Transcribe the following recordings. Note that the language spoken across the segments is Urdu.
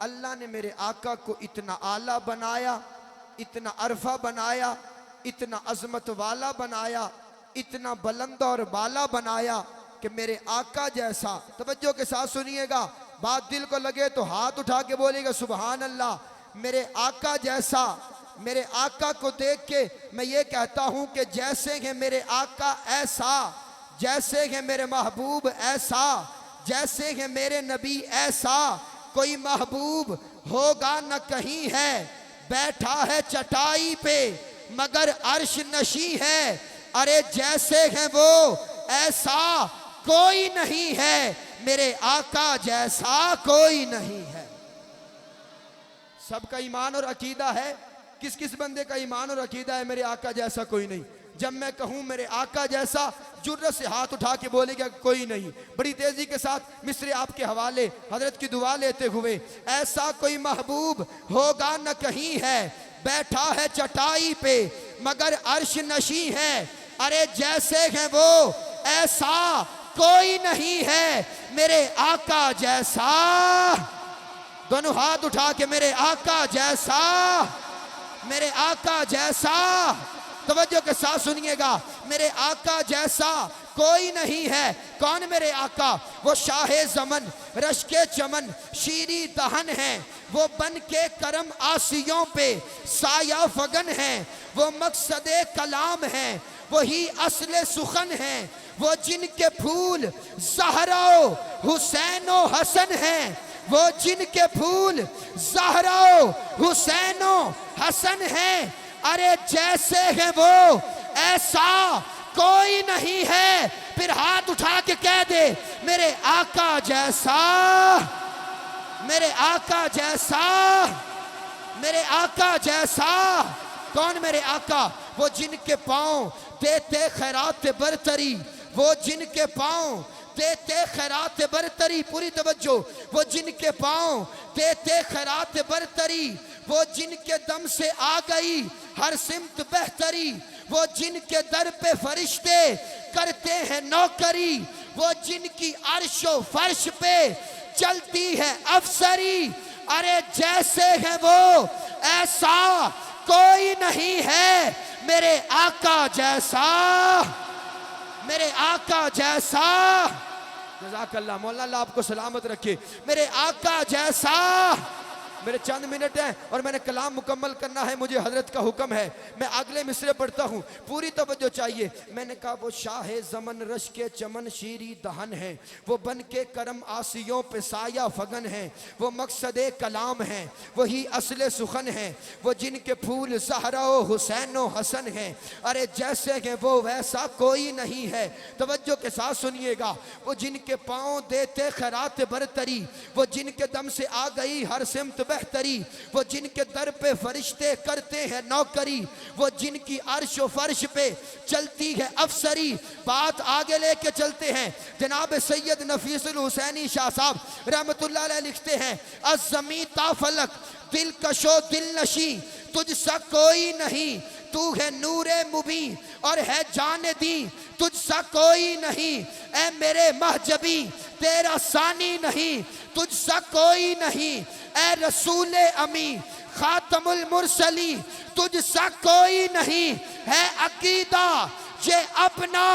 اللہ نے میرے آقا کو اتنا اعلیٰ بنایا، اتنا عرفہ بنایا، اتنا عظمت والا بنایا، اتنا بلند اور بالا بنایا کہ میرے آقا جیسا، توجہ کے ساتھ سنیے گا، بات دل کو لگے تو ہاتھ اٹھا کے بولے گا سبحان اللہ، میرے آقا جیسا، میرے آقا کو دیکھ کے میں یہ کہتا ہوں کہ جیسے ہیں میرے آقا ایسا، جیسے ہیں میرے محبوب ایسا، جیسے ہیں میرے نبی ایسا، کوئی محبوب ہوگا نہ کہیں ہے، بیٹھا ہے چٹائی پہ مگر عرش نشیں ہے، ارے جیسے ہیں وہ ایسا کوئی نہیں ہے، میرے آقا جیسا کوئی نہیں ہے۔ سب کا ایمان اور عقیدہ ہے، کس کس بندے کا ایمان اور عقیدہ ہے میرے آقا جیسا کوئی نہیں؟ جب میں کہوں میرے آقا جیسا، جرت سے ہاتھ اٹھا کے بولے گا کوئی نہیں۔ بڑی تیزی کے ساتھ مصرے آپ کے حوالے حضرت کی دعا لیتے ہوئے، ایسا کوئی محبوب ہوگا نہ کہیں ہے، بیٹھا ہے چٹائی پہ مگر عرش نشیں ہے، ارے جیسے ہیں وہ ایسا کوئی نہیں ہے، میرے آقا جیسا، دونوں ہاتھ اٹھا کے میرے آقا جیسا، میرے آقا جیسا، توجہ کے ساتھ سنیے گا، میرے آقا جیسا کوئی نہیں ہے۔ کون میرے آقا؟ وہ شاہ زمن، رشک چمن، شیریں دہن ہیں، وہ بن کے کرم آسیوں پہ سایہ فگن ہیں، وہ مقصد کلام ہیں، وہی اصل سخن ہیں، وہ جن کے پھول زہرا و حسین و حسن ہیں، وہ جن کے پھول زہرا و حسین و حسن ہیں، ارے جیسے ہیں وہ ایسا کوئی نہیں ہے۔ پھر ہاتھ اٹھا کے کہہ دے میرے آقا جیسا، میرے آقا جیسا، میرے آقا جیسا۔ کون میرے آقا؟ وہ جن کے پاؤں دیتے خیرات برتری، وہ جن کے پاؤں دیتے خیرات برتری، پوری توجہ، وہ جن کے پاؤں دیتے خیرات برتری، وہ جن کے دم سے آ گئی ہر سمت بہتری، وہ جن کے در پہ فرشتے کرتے ہیں نوکری، وہ جن کی عرش و فرش پہ چلتی ہے افسری، ارے جیسے ہیں وہ ایسا کوئی نہیں ہے، میرے آقا جیسا، میرے آقا جیسا۔ جزاک اللہ، مولا اللہ آپ کو سلامت رکھے۔ میرے آقا جیسا۔ میرے چند منٹ ہیں اور میں نے کلام مکمل کرنا ہے، مجھے حضرت کا حکم ہے۔ میں اگلے مصرے پڑھتا ہوں، پوری توجہ چاہیے۔ میں نے کہا وہ شاہ زمن رشک چمن شیریں دہن ہیں، وہ بن کے کرم آسیوں پہ سایہ فگن ہیں، وہ مقصد کلام ہیں، وہی اصل سخن ہیں، وہ جن کے پھول زہرا و حسین و حسن ہیں، ارے جیسے کہ وہ ویسا کوئی نہیں ہے۔ توجہ کے ساتھ سنیے گا۔ وہ جن کے پاؤں دیتے خیرات برتری، وہ جن کے دم سے آ گئی ہر سمت بہتری، وہ جن کے در پہ فرشتے کرتے ہیں نوکری، وہ جن کی عرش و فرش پہ چلتی ہے افسری۔ بات آگے لے کے چلتے ہیں۔ جناب سید نفیس الحسینی شاہ صاحب رحمت اللہ علیہ لکھتے ہیں، الزمیں تا فلک دل کشو دل نشیں، تجھ سا کوئی نہیں، تو ہے نور مبین اور ہے جان دی، تجھ سا کوئی نہیں، اے میرے محجبی تیرا ثانی نہیں، تجھ سا کوئی نہیں، اے رسول امی خاتم المرسلی، تجھ سا کوئی نہیں، ہے عقیدہ یہ اپنا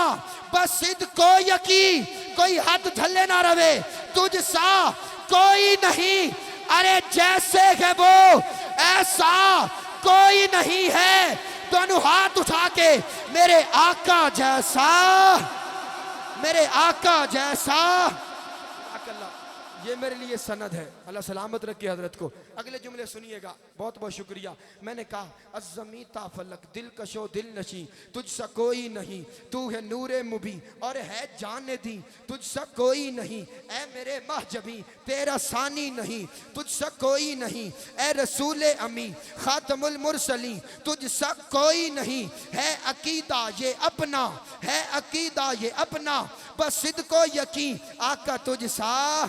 بس صدق و یقین، کوئی حد دھلے نہ روے، تجھ سا کوئی نہیں، ارے جیسے ہے وہ ایسا کوئی نہیں ہے۔ دونوں ہاتھ اٹھا کے میرے آقا جیسا، میرے آقا جیسا۔ یہ میرے لیے سند ہے، اللہ سلامت رکھے حضرت کو۔ اگلے جملے سنیے گا، بہت بہت شکریہ۔ میں نے کہا الزمیں تا فلک دل کشو دل نشیں، تجھ سا کوئی نہیں، تو ہے نور مبین اور ہے جان دی، تجھ سا کوئی نہیں، اے میرے محجبی تیرا ثانی نہیں، تجھ سا کوئی نہیں، اے رسول امی خاتم المرسلین، تجھ سا کوئی نہیں، ہے عقیدہ یہ اپنا، ہے عقیدہ یہ اپنا بس صدق و یقین، آقا تجھ سا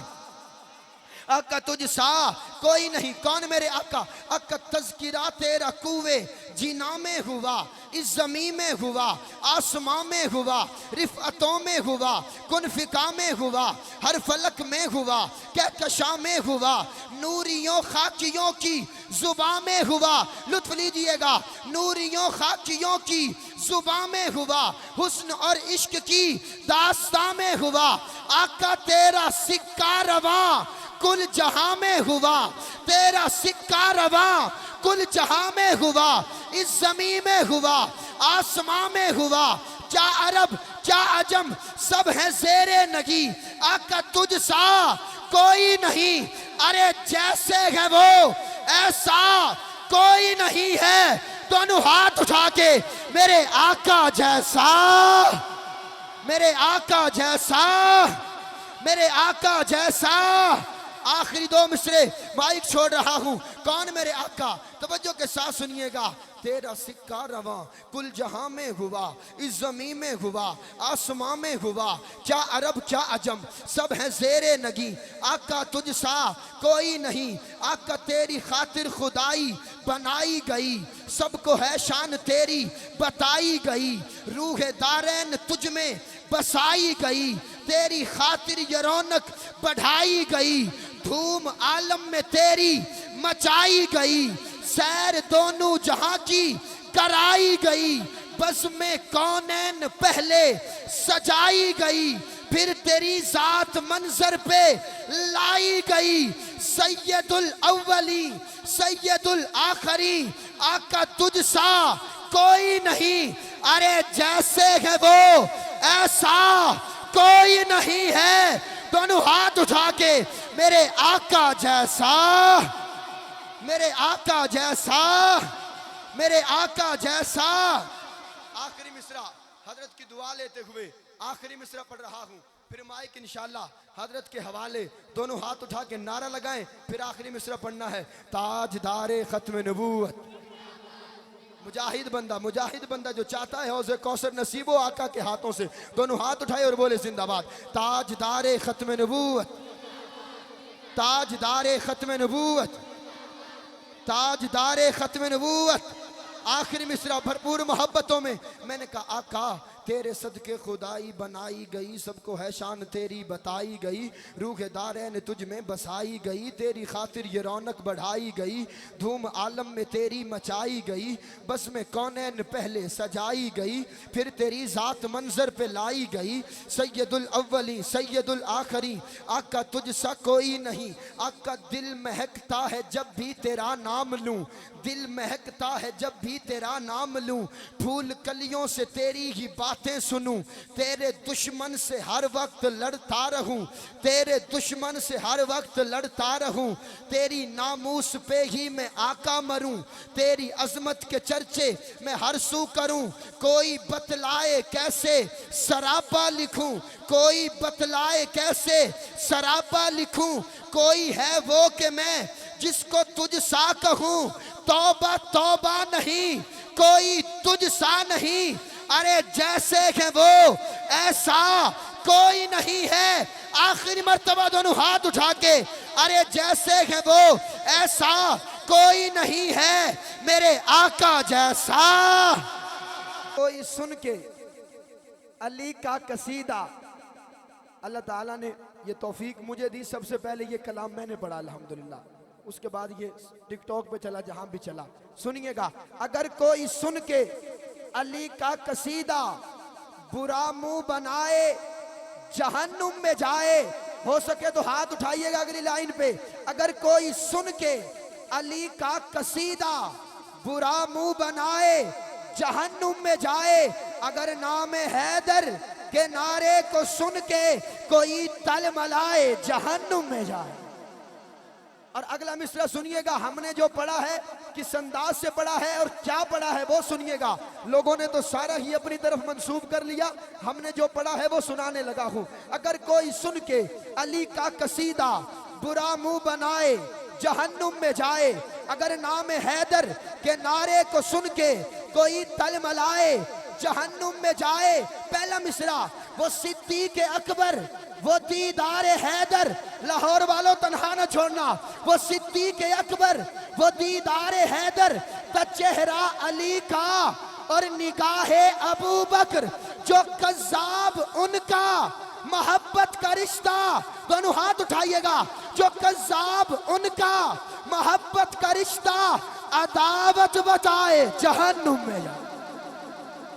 آقا تجھ سا کوئی نہیں. کون میرے آقا؟ آقا تذکرہ تیرا کوے جینا میں ہوا، اس زمین میں ہوا، آسمان میں ہوا، رفعتوں میں ہوا، کن فکا میں ہوا، ہر فلک میں ہوا، کہکشاں میں ہوا، نوریوں خاکیوں کی زباں میں ہوا. لطف لیجئے گا. نوریوں خاکیوں کی زباں میں ہوا، حسن اور عشق کی داستاں میں ہوا. آقا تیرا سکہ رواں کل جہاں میں ہوا، تیرا سکہ رواں کل جہاں میں ہوا، اس زمین میں ہوا، آسمان میں ہوا. کیا عرب کیا عجم سب ہیں زیر نگی. آقا تجھ سا کوئی نہیں، ارے جیسے ہے وہ ایسا کوئی نہیں ہے. دونوں ہاتھ اٹھا کے میرے آقا جیسا، میرے آقا جیسا، میرے آقا جیسا. آخری دو مصرے مائک چھوڑ رہا ہوں. کون میرے آقا؟ توجہ کے ساتھ سنیے گا. تیرا سکہ رواں کل جہاں میں ہوا، اس زمین میں ہوا، آسمان میں ہوا. کیا عرب کیا عجم سب ہیں زیر نگی. آقا تجھ سا کوئی نہیں. آقا تیری خاطر خدائی بنائی گئی، سب کو ہے شان تیری بتائی گئی. روح دارین تجھ میں بسائی گئی، تیری خاطر یہ رونق بڑھائی گئی. دھوم عالم میں تیری مچائی گئی، سیر دونوں جہاں کی کرائی گئی. بزم کونین پہلے سجائی گئی، پھر تیری ذات منظر پہ لائی گئی. سید الاولی سید الآخری. آقا تجھ سا کوئی نہیں، ارے جیسے ہے وہ ایسا کوئی نہیں ہے. دونوں ہاتھ اٹھا کے میرے آقا جیسا، میرے آقا جیسا، میرے آقا جیسا. آخری مصرع حضرت کی دعا لیتے ہوئے آخری مصرع پڑھ رہا ہوں، پھر مائک انشاءاللہ حضرت کے حوالے. دونوں ہاتھ اٹھا کے نعرہ لگائیں، پھر آخری مصرع پڑھنا ہے. تاجدار ختم نبوت، مجاہد بندہ جو چاہتا ہے حوض کوثر نصیب ہو آقا کے ہاتھوں سے. دونوں ہاتھ اٹھائے اور بولے زندہ باد. تاجدار ختم نبوت، تاجدار ختم نبوت، تاجدار ختم نبوت. آخری مصرع بھرپور محبتوں میں. میں نے کہا آقا تیرے صدقے خدائی بنائی گئی، سب کو ہے شان تیری بتائی گئی. روح دارین تجھ میں بسائی گئی، تیری خاطر یہ رونق بڑھائی گئی. دھوم عالم میں تیری مچائی گئی، بس میں کونین پہلے سجائی گئی، پھر تیری ذات منظر پہ لائی گئی. سید الاولی سید الآخری. آقا تجھ سا کوئی نہیں. آقا دل مہکتا ہے جب بھی تیرا نام لوں، دل مہکتا ہے جب بھی تیرا نام لوں. پھول کلیوں سے تیری ہی باتیں سنوں، تیرے دشمن سے ہر وقت لڑتا رہوں، تیرے دشمن سے ہر وقت لڑتا رہوں. تیری ناموس پہ ہی میں آقا مروں، تیری عظمت کے چرچے میں ہر سو کروں. کوئی بتلائے کیسے سراپا لکھوں، کوئی بتلائے کیسے سراپا لکھوں. کوئی ہے وہ کہ میں جس کو تجھ سا کہوں، توبہ توبہ نہیں کوئی تجھ سا نہیں. ارے جیسے کہ وہ ایسا کوئی نہیں ہے. آخری مرتبہ دونوں ہاتھ اٹھا کے ارے جیسے کہ وہ ایسا کوئی نہیں ہے میرے آقا جیسا. کوئی سن کے علی کا قصیدہ، اللہ تعالیٰ نے یہ توفیق مجھے دی. سب سے پہلے یہ کلام میں نے پڑھا الحمدللہ، اس کے بعد یہ ٹک ٹاک پہ چلا جہاں بھی چلا. سنیے گا. اگر کوئی سن کے علی کا قصیدہ برا منہ بنائے جہنم میں جائے. ہو سکے تو ہاتھ اٹھائیے گا اگلی لائن پہ. اگر کوئی سن کے علی کا قصیدہ برا منہ بنائے جہنم میں جائے. اگر نام حیدر کے نعرے کو سن کے کوئی تل ملائے جہنم میں جائے. اور اگلا مصرع سنیے گا. ہم نے جو پڑھا ہے کس انداز سے پڑھا ہے اور کیا پڑھا ہے وہ سنیے گا. لوگوں نے تو سارا ہی اپنی طرف منسوب کر لیا، ہم نے جو پڑھا ہے وہ سنانے لگا ہوں. اگر کوئی سن کے علی کا قصیدہ برا منہ بنائے جہنم میں جائے. اگر نام حیدر کے نعرے کو سن کے کوئی تل ملائے جہنم میں جائے. پہلا مصرع وہ صدیق اکبر، وہ دیدار حیدر، لاہور والوں تنہا نہ چھوڑنا، وہ صدیق اکبر، وہ دیدار حیدر، تا چہرہ علی کا اور نگاہ ابو بکر، جو کذاب ان کا محبت کا رشتہ، دونوں ہاتھ اٹھائیے گا، جو کذاب ان کا محبت کا رشتہ عداوت بتائے جہنم میں جائے۔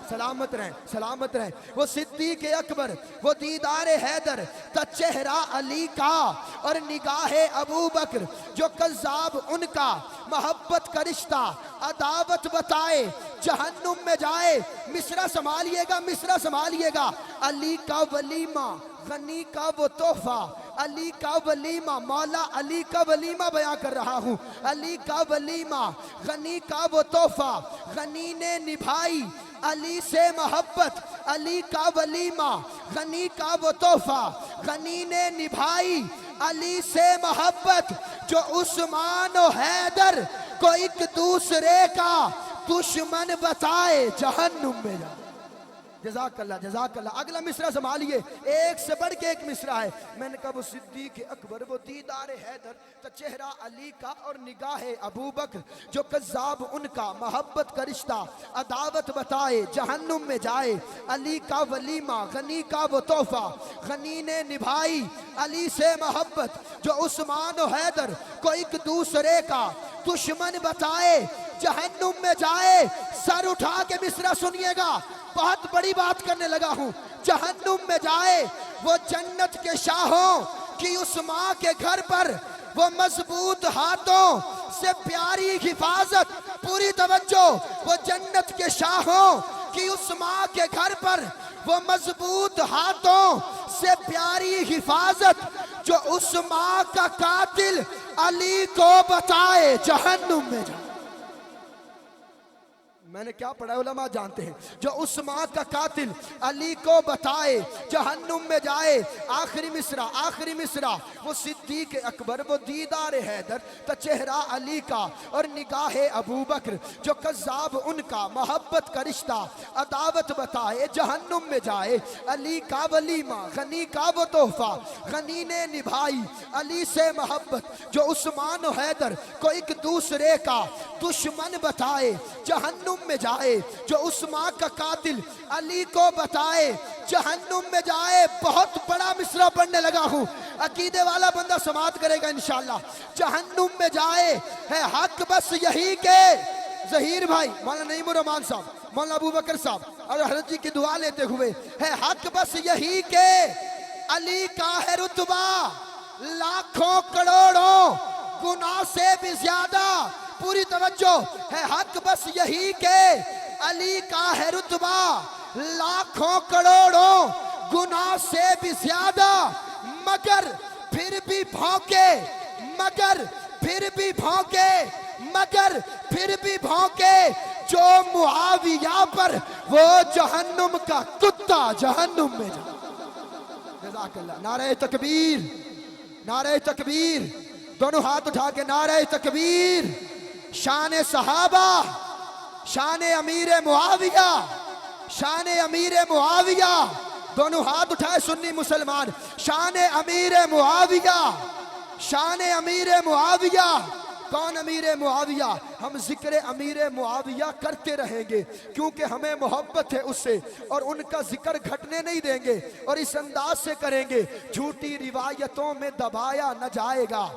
سلامت رہیں، سلامت رہیں۔ وہ صدیق اکبر، وہ دیدار حیدر، تا چہرہ علی کا اور نگاہ ابو بکر، جو کذاب ان کا محبت کا رشتہ عداوت بتائے جہنم میں جائے۔ مصرع سنبھالیے گا، مصرع سنبھالیے گا۔ علی کا ولیمہ، غنی کا وہ تحفہ، علی کا ولیمہ، مولا علی کا ولیمہ بیان کر رہا ہوں۔ علی کا ولیمہ، غنی کا وہ تحفہ، غنی نے نبھائی علی سے محبت، علی کا ولیمہ، غنی کا وہ تحفہ، غنی نے نبھائی علی سے محبت، جو عثمان و حیدر کو ایک دوسرے کا دشمن بتائے جہنم میں جائے۔ جزاک اللہ، جزاک اللہ۔ اگلا مصرع سنبھالیے، ایک سے بڑھ کے ایک مصرع ہے۔ میں نے کہا وہ صدیق اکبر، وہ دیدار حیدر، تا چہرہ علی کا اور نگاہ ابو بکر، جو کذاب ان کا محبت کا رشتہ عداوت بتائے جہنم میں جائے۔ علی کا ولیمہ، غنی کا وہ تحفہ، غنی نے نبھائی علی سے محبت، جو عثمان و حیدر کو ایک دوسرے کا دشمن بتائے جہنم میں جائے۔ سر اٹھا کے مصرع سنیے گا، بہت بڑی بات کرنے لگا ہوں۔ جہنم میں جائے، وہ جنت کے شاہوں کی اس ماں کے گھر پر، وہ مضبوط ہاتھوں سے پیاری حفاظت، پوری توجہ، وہ جنت کے شاہوں کی اس ماں کے گھر پر، وہ مضبوط ہاتھوں سے پیاری حفاظت، جو اس ماں کا قاتل علی کو بتائے جہنم میں جائے۔ میں نے کیا پڑھا ہے علماء جانتے ہیں، جو اس ماں کا قاتل علی کو بتائے جہنم میں جائے۔ آخری مصرع، آخری مصرع، وہ صدیق اکبر، وہ دیدار حیدر، تا چہرہ علی کا اور نگاہ ابو بکر، جو کذاب ان کا محبت کا رشتہ عداوت بتائے جہنم میں جائے۔ علی کا ولیمہ، غنی کا وہ تحفہ، غنی نے نبھائی علی سے محبت، جو عثمان و حیدر کو ایک دوسرے کا دشمن بتائے جہنم میں جائے۔ جو اس ماں کا قاتل علی کو بتائے جہنم میں جائے۔ بہت بڑا مصرع پڑھنے لگا ہوں، عقیدے والا بندہ سماعت کرے گا انشاءاللہ۔ جہنم میں جائے ہے حق بس یہی کہ ظہیر بھائی، مولانا نعیم الرحمان صاحب، مولانا ابو بکر صاحب اور حضرت جی کی دعا لیتے ہوئے، ہے حق بس یہی کہ علی کا ہے رتبہ لاکھوں کروڑوں گناہ سے بھی زیادہ، پوری توجہ، ہے حق بس یہی کہ علی کا ہے رتبہ لاکھوں کروڑوں گناہ سے بھی زیادہ، مگر پھر بھی بھونکے، مگر پھر بھی بھونکے، مگر پھر بھی بھونکے جو معاویہ پر، وہ جہنم کا کتا جہنم میں جائے۔ جزاک اللہ۔ نعرہ تکبیر، نعرہ تکبیر، دونوں ہاتھ اٹھا کے نعرہ تکبیر۔ شان صحابہ، شان امیر معاویہ، شان امیر معاویہ، دونوں ہاتھ اٹھائے سنی مسلمان۔ شان امیر معاویہ، شان امیر معاویہ۔ کون امیر معاویہ؟ ہم ذکر امیر معاویہ کرتے رہیں گے کیونکہ ہمیں محبت ہے اس سے، اور ان کا ذکر گھٹنے نہیں دیں گے، اور اس انداز سے کریں گے جھوٹی روایتوں میں دبایا نہ جائے گا،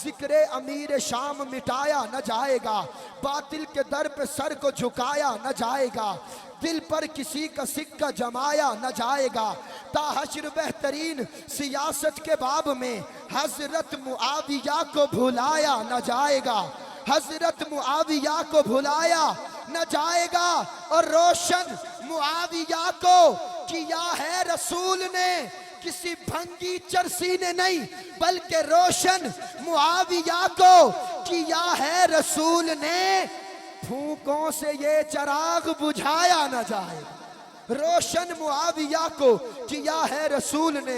ذکر امیر شام مٹایا نہ جائے گا، باطل کے در پہ سر کو جھکایا نہ جائے گا، دل پر کسی کا سکہ جمایا نہ جائے گا، تا حشر بہترین سیاست کے باب میں حضرت معاویہ کو بھلایا نہ جائے گا، حضرت معاویہ کو بھلایا نہ جائے گا، اور روشن معاویہ کو کیا ہے رسول نے، کسی بھنگی چرسی نے نہیں، بلکہ روشن معاویہ کو کیا ہے رسول نے، پھونکوں سے یہ چراغ بجھایا نہ جائے، روشن معاویہ کو کیا ہے رسول نے،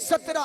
17